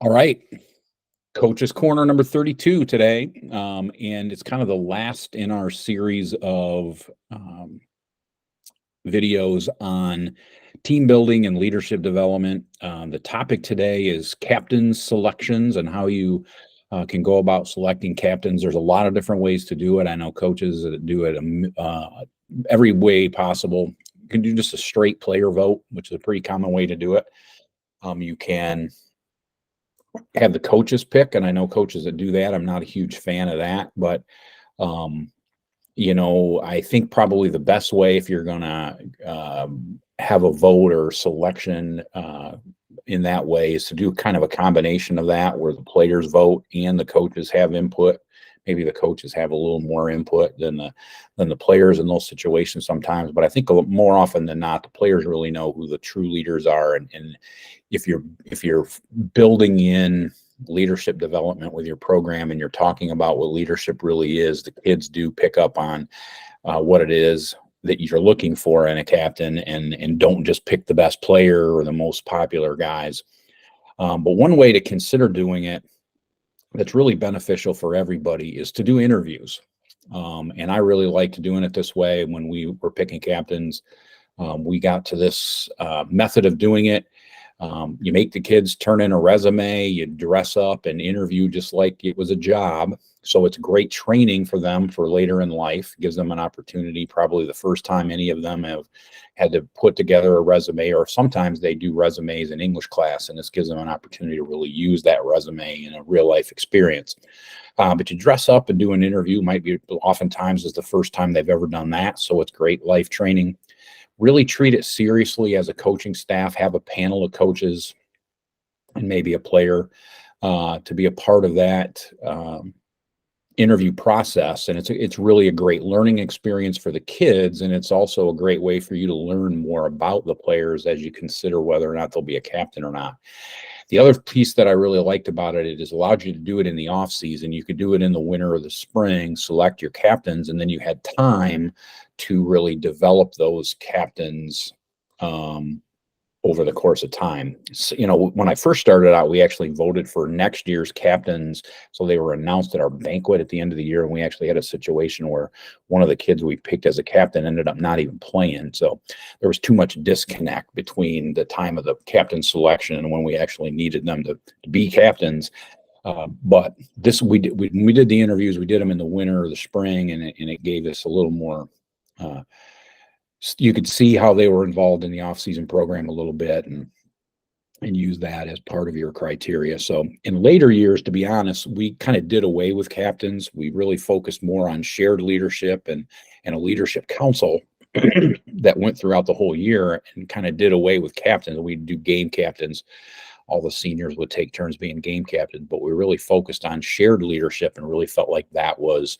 All right. Coach's Corner number 32 today. And it's kind of the last in our series of videos on team building and leadership development. The topic today is captains selections and how you can go about selecting captains. There's a lot of different ways to do it. I know coaches that do it every way possible. You can do just a straight player vote, which is a pretty common way to do it. You can have the coaches pick, and I know coaches that do that. I'm not a huge fan of that, but I think probably the best way if you're gonna have a vote or selection in that way is to do kind of a combination of that, where the players vote and the coaches have input. Maybe the coaches have a little more input than the players in those situations sometimes, but I think more often than not, the players really know who the true leaders are, and if you're building in leadership development with your program and you're talking about what leadership really is, the kids do pick up on what it is that you're looking for in a captain, and don't just pick the best player or the most popular guys. But one way to consider doing it that's really beneficial for everybody is to do interviews. And I really liked doing it this way when we were picking captains. We got to this method of doing it. You make the kids turn in a resume, you dress up and interview just like it was a job. So it's great training for them for later in life. Gives them an opportunity, probably the first time any of them have had to put together a resume, or sometimes they do resumes in English class, and this gives them an opportunity to really use that resume in a real life experience. But to dress up and do an interview might be oftentimes is the first time they've ever done that. So it's great life training. Really treat it seriously as a coaching staff. Have a panel of coaches and maybe a player to be a part of that interview process. And it's really a great learning experience for the kids, and it's also a great way for you to learn more about the players as you consider whether or not they'll be a captain or not. The other piece that I really liked about it, it has allowed you to do it in the off season. You could do it in the winter or the spring, select your captains, and then you had time to really develop those captains over the course of time. So, when I first started out, we actually voted for next year's captains. So they were announced at our banquet at the end of the year. And we actually had a situation where one of the kids we picked as a captain ended up not even playing. So there was too much disconnect between the time of the captain selection and when we actually needed them to be captains. But this, when we did the interviews, we did them in the winter or the spring, and it gave us a little more, you could see how they were involved in the off-season program a little bit, and use that as part of your criteria. So in later years, to be honest, we kind of did away with captains. We really focused more on shared leadership and a leadership council that went throughout the whole year, and kind of did away with captains. We'd do game captains. All the seniors would take turns being game captain, but we really focused on shared leadership and really felt like that was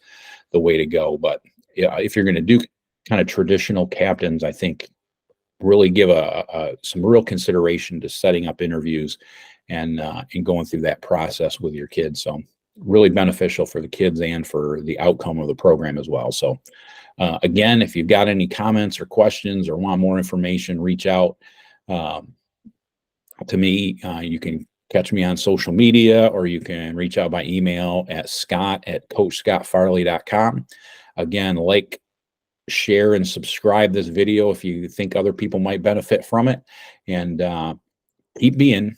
the way to go. But yeah, if you're going to do kind of traditional captains, I think really give some real consideration to setting up interviews and going through that process with your kids. So really beneficial for the kids and for the outcome of the program as well. So again, if you've got any comments or questions or want more information, reach out to me. You can catch me on social media, or you can reach out by email at scott@coachscottfarley.com. Again, share and subscribe this video if you think other people might benefit from it, and keep being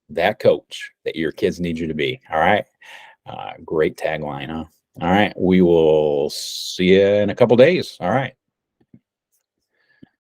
that coach that your kids need you to be. All right. Great tagline, huh? All right. We will see you in a couple days. All right.